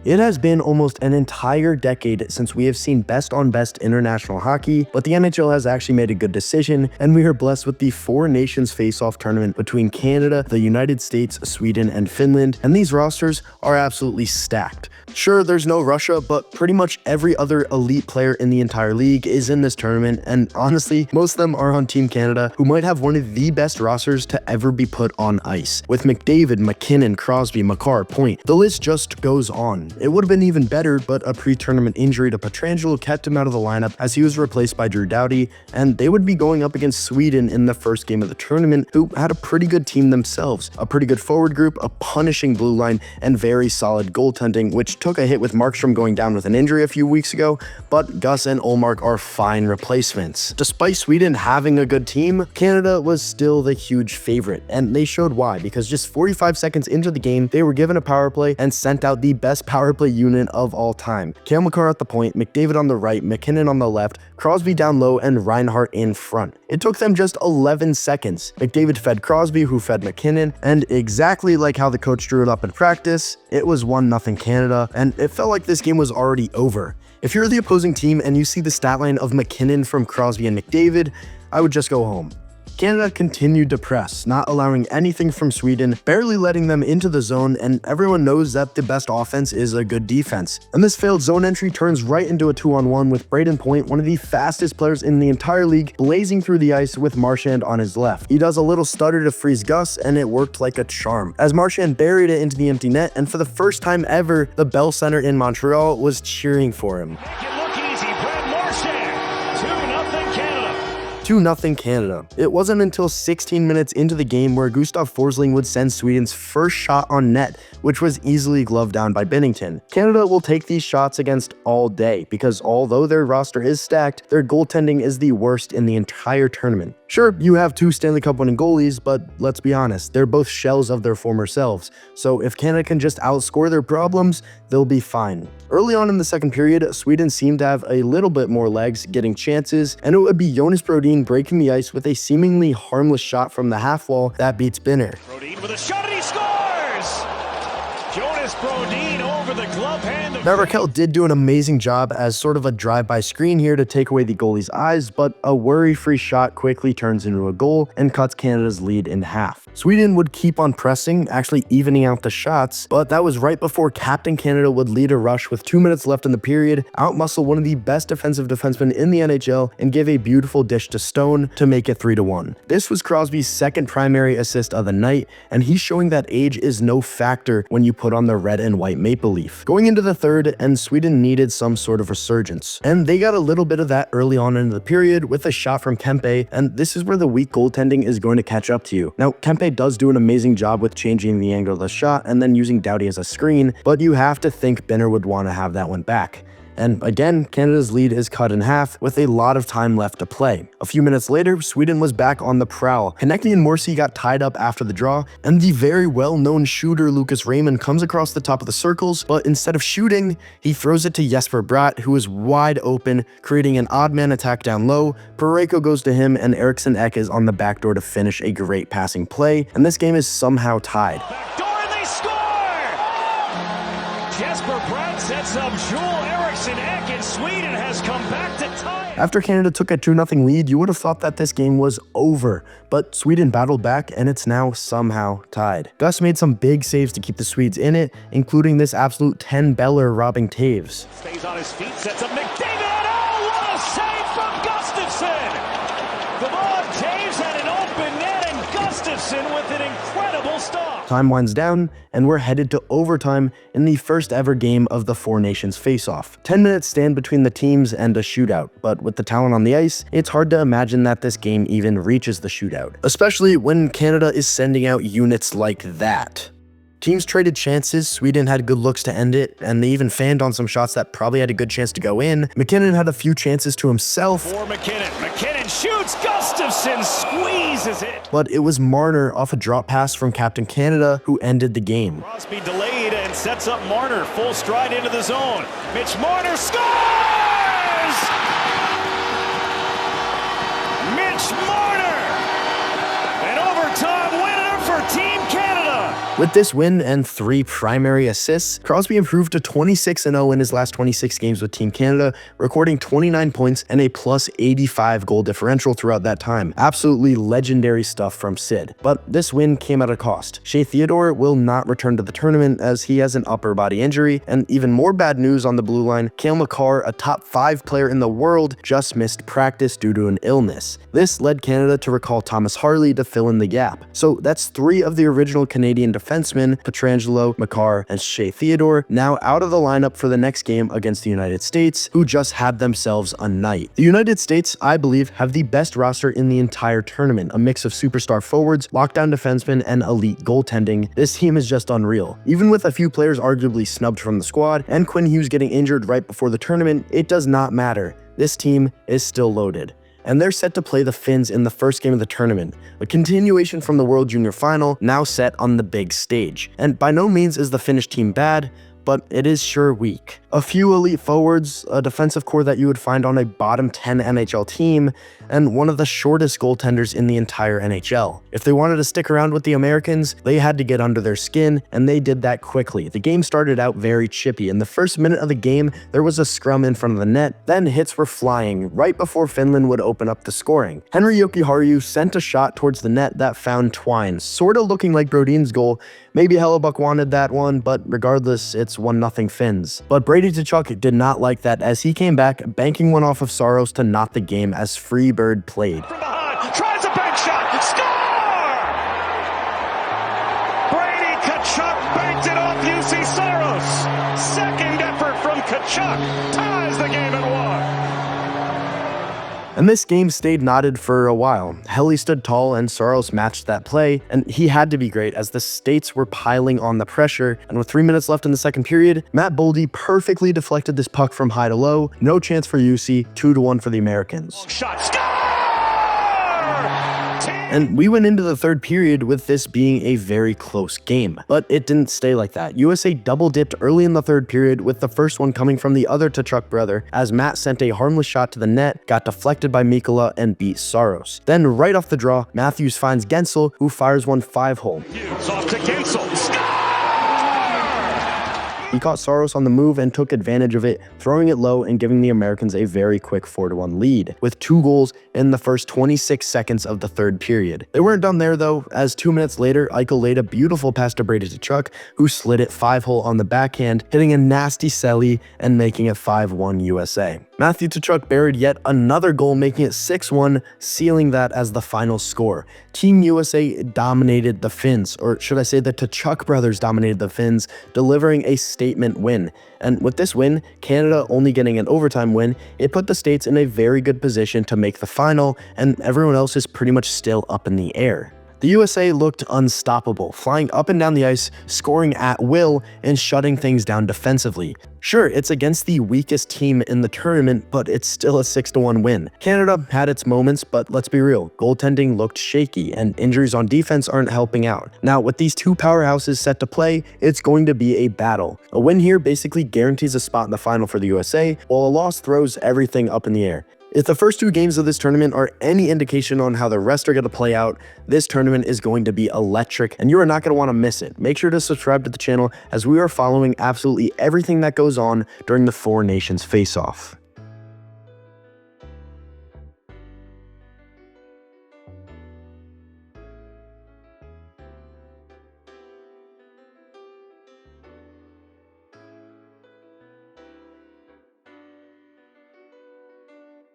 It has been almost an entire decade since we have seen best-on-best international hockey, but the NHL has actually made a good decision, and we are blessed with the Four Nations Face-Off tournament between Canada, the United States, Sweden, and Finland, and these rosters are absolutely stacked. Sure, there's no Russia, but pretty much every other elite player in the entire league is in this tournament, and honestly, most of them are on Team Canada, who might have one of the best rosters to ever be put on ice. With McDavid, McKinnon, Crosby, Makar, Point, the list just goes on. It would have been even better, but a pre-tournament injury to Pietrangelo kept him out of the lineup as he was replaced by Drew Doughty, and they would be going up against Sweden in the first game of the tournament, who had a pretty good team themselves, a pretty good forward group, a punishing blue line, and very solid goaltending, which took a hit with Markstrom going down with an injury a few weeks ago, but Gus and Ullmark are fine replacements. Despite Sweden having a good team, Canada was still the huge favorite, and they showed why, because just 45 seconds into the game, they were given a power play and sent out the best power play unit of all time. Cale Makar at the point, McDavid on the right, McKinnon on the left, Crosby down low, and Reinhart in front. It took them just 11 seconds. McDavid fed Crosby, who fed McKinnon, and exactly like how the coach drew it up in practice, it was 1-0 Canada, and it felt like this game was already over. If you're the opposing team and you see the stat line of McKinnon from Crosby and McDavid, I would just go home. Canada continued to press, not allowing anything from Sweden, barely letting them into the zone, and everyone knows that the best offense is a good defense. And this failed zone entry turns right into a 2-on-1 with Brayden Point, one of the fastest players in the entire league, blazing through the ice with Marchand on his left. He does a little stutter to freeze Gus, and it worked like a charm, as Marchand buried it into the empty net, and for the first time ever, the Bell Center in Montreal was cheering for him. 2-0 Canada. It wasn't until 16 minutes into the game where Gustav Forsling would send Sweden's first shot on net, which was easily gloved down by Binnington. Canada will take these shots against all day, because although their roster is stacked, their goaltending is the worst in the entire tournament. Sure, you have two Stanley Cup winning goalies, but let's be honest, they're both shells of their former selves, so if Canada can just outscore their problems, they'll be fine. Early on in the second period, Sweden seemed to have a little bit more legs, getting chances, and it would be Jonas Brodin breaking the ice with a seemingly harmless shot from the half wall that beats Binner. Brodin with a shot and he scores! Jonas Brodin over the glove hand. Now Raquel did do an amazing job as sort of a drive-by screen here to take away the goalie's eyes, but a worry-free shot quickly turns into a goal and cuts Canada's lead in half. Sweden would keep on pressing, actually evening out the shots, but that was right before Captain Canada would lead a rush with 2 minutes left in the period, outmuscle one of the best defensive defensemen in the NHL, and give a beautiful dish to Stone to make it 3-1. This was Crosby's second primary assist of the night, and he's showing that age is no factor when you put on the red and white maple leaf. Going into the third, and Sweden needed some sort of resurgence, and they got a little bit of that early on in the period with a shot from Kempe, and this is where the weak goaltending is going to catch up to you. Now, Kempe does do an amazing job with changing the angle of the shot and then using Doughty as a screen, but you have to think Binner would want to have that one back. And again, Canada's lead is cut in half with a lot of time left to play. A few minutes later, Sweden was back on the prowl. Konecny and Morrissey got tied up after the draw, and the very well-known shooter Lucas Raymond comes across the top of the circles, but instead of shooting, he throws it to Jesper Bratt, who is wide open, creating an odd man attack down low. Parayko goes to him, and Eriksson Ek is on the backdoor to finish a great passing play, and this game is somehow tied. Backdoor and they score! Jesper Bratt sets up Joel Eriksson Ek, and Sweden has come back to tie it. After Canada took a 2-0 lead, you would have thought that this game was over, but Sweden battled back and it's now somehow tied. Gus made some big saves to keep the Swedes in it, including this absolute 10-beller robbing Taves. Stays on his feet, sets up McDavid, and oh, what a save from Gustafsson! Devon Taves had an open net, and Gustafsson with an incredible stop. Time winds down, and we're headed to overtime in the first ever game of the Four Nations face-off. 10 minutes stand between the teams and a shootout, but with the talent on the ice, it's hard to imagine that this game even reaches the shootout, especially when Canada is sending out units like that. Teams traded chances, Sweden had good looks to end it, and they even fanned on some shots that probably had a good chance to go in. McKinnon had a few chances to himself. For McKinnon, McKinnon shoots, Gustafsson squeezes it. But it was Marner off a drop pass from Captain Canada who ended the game. Crosby delayed and sets up Marner, full stride into the zone. Mitch Marner scores! Mitch Marner! An overtime winner for Team Canada! With this win and 3 primary assists, Crosby improved to 26-0 in his last 26 games with Team Canada, recording 29 points and a plus 85 goal differential throughout that time. Absolutely legendary stuff from Sid. But this win came at a cost. Shea Theodore will not return to the tournament as he has an upper body injury, and even more bad news on the blue line, Cale Makar, a top 5 player in the world, just missed practice due to an illness. This led Canada to recall Thomas Harley to fill in the gap. So that's 3 of the original Canadian defensemen, Pietrangelo, Makar, and Shea Theodore, now out of the lineup for the next game against the United States, who just had themselves a night. The United States, I believe, have the best roster in the entire tournament, a mix of superstar forwards, lockdown defensemen, and elite goaltending. This team is just unreal. Even with a few players arguably snubbed from the squad, and Quinn Hughes getting injured right before the tournament, it does not matter. This team is still loaded. And they're set to play the Finns in the first game of the tournament, a continuation from the World Junior Final, now set on the big stage. And by no means is the Finnish team bad, but it is sure weak. A few elite forwards, a defensive core that you would find on a bottom 10 NHL team, and one of the shortest goaltenders in the entire NHL. If they wanted to stick around with the Americans, they had to get under their skin, and they did that quickly. The game started out very chippy. In the first minute of the game, there was a scrum in front of the net, then hits were flying right before Finland would open up the scoring. Henri Jokiharju sent a shot towards the net that found Twine, sorta looking like Brodin's goal. Maybe Hellebuck wanted that one, but regardless, it's 1-0 Finns. But Brady Tkachuk did not like that as he came back, banking one off of Saros to knot the game as Freebird played. From behind, tries a bank shot, score! Brady Tkachuk banked it off UC Saros. Second effort from Tkachuk ties the game at 1. And this game stayed knotted for a while. Helly stood tall and Saros matched that play, and he had to be great as the States were piling on the pressure, and with 3 minutes left in the second period, Matt Boldy perfectly deflected this puck from high to low. No chance for UC, 2-1 for the Americans. Shot, score! And we went into the third period with this being a very close game. But it didn't stay like that. USA double-dipped early in the third period, with the first one coming from the other Tkachuk brother, as Matt sent a harmless shot to the net, got deflected by Mikkola, and beat Saros. Then right off the draw, Matthews finds Gensel, who fires one 5-hole. Hughes off to Gensel, score! He caught Saros on the move and took advantage of it, throwing it low and giving the Americans a very quick 4-1 lead, with 2 goals in the first 26 seconds of the third period. They weren't done there though, as 2 minutes later, Eichel laid a beautiful pass to Brady Tkachuk, who slid it 5-hole on the backhand, hitting a nasty celly and making it 5-1 USA. Matthew Tkachuk buried yet another goal, making it 6-1, sealing that as the final score. Team USA dominated the Finns, or should I say the Tkachuk brothers dominated the Finns, delivering a statement win. And with this win, Canada only getting an overtime win, it put the States in a very good position to make the final, and everyone else is pretty much still up in the air. The USA looked unstoppable, flying up and down the ice, scoring at will, and shutting things down defensively. Sure, it's against the weakest team in the tournament, but it's still a 6-1 win. Canada had its moments, but let's be real, goaltending looked shaky, and injuries on defense aren't helping out. Now, with these 2 powerhouses set to play, it's going to be a battle. A win here basically guarantees a spot in the final for the USA, while a loss throws everything up in the air. If the first 2 games of this tournament are any indication on how the rest are going to play out, this tournament is going to be electric, and you are not going to want to miss it. Make sure to subscribe to the channel as we are following absolutely everything that goes on during the 4 Nations face-off.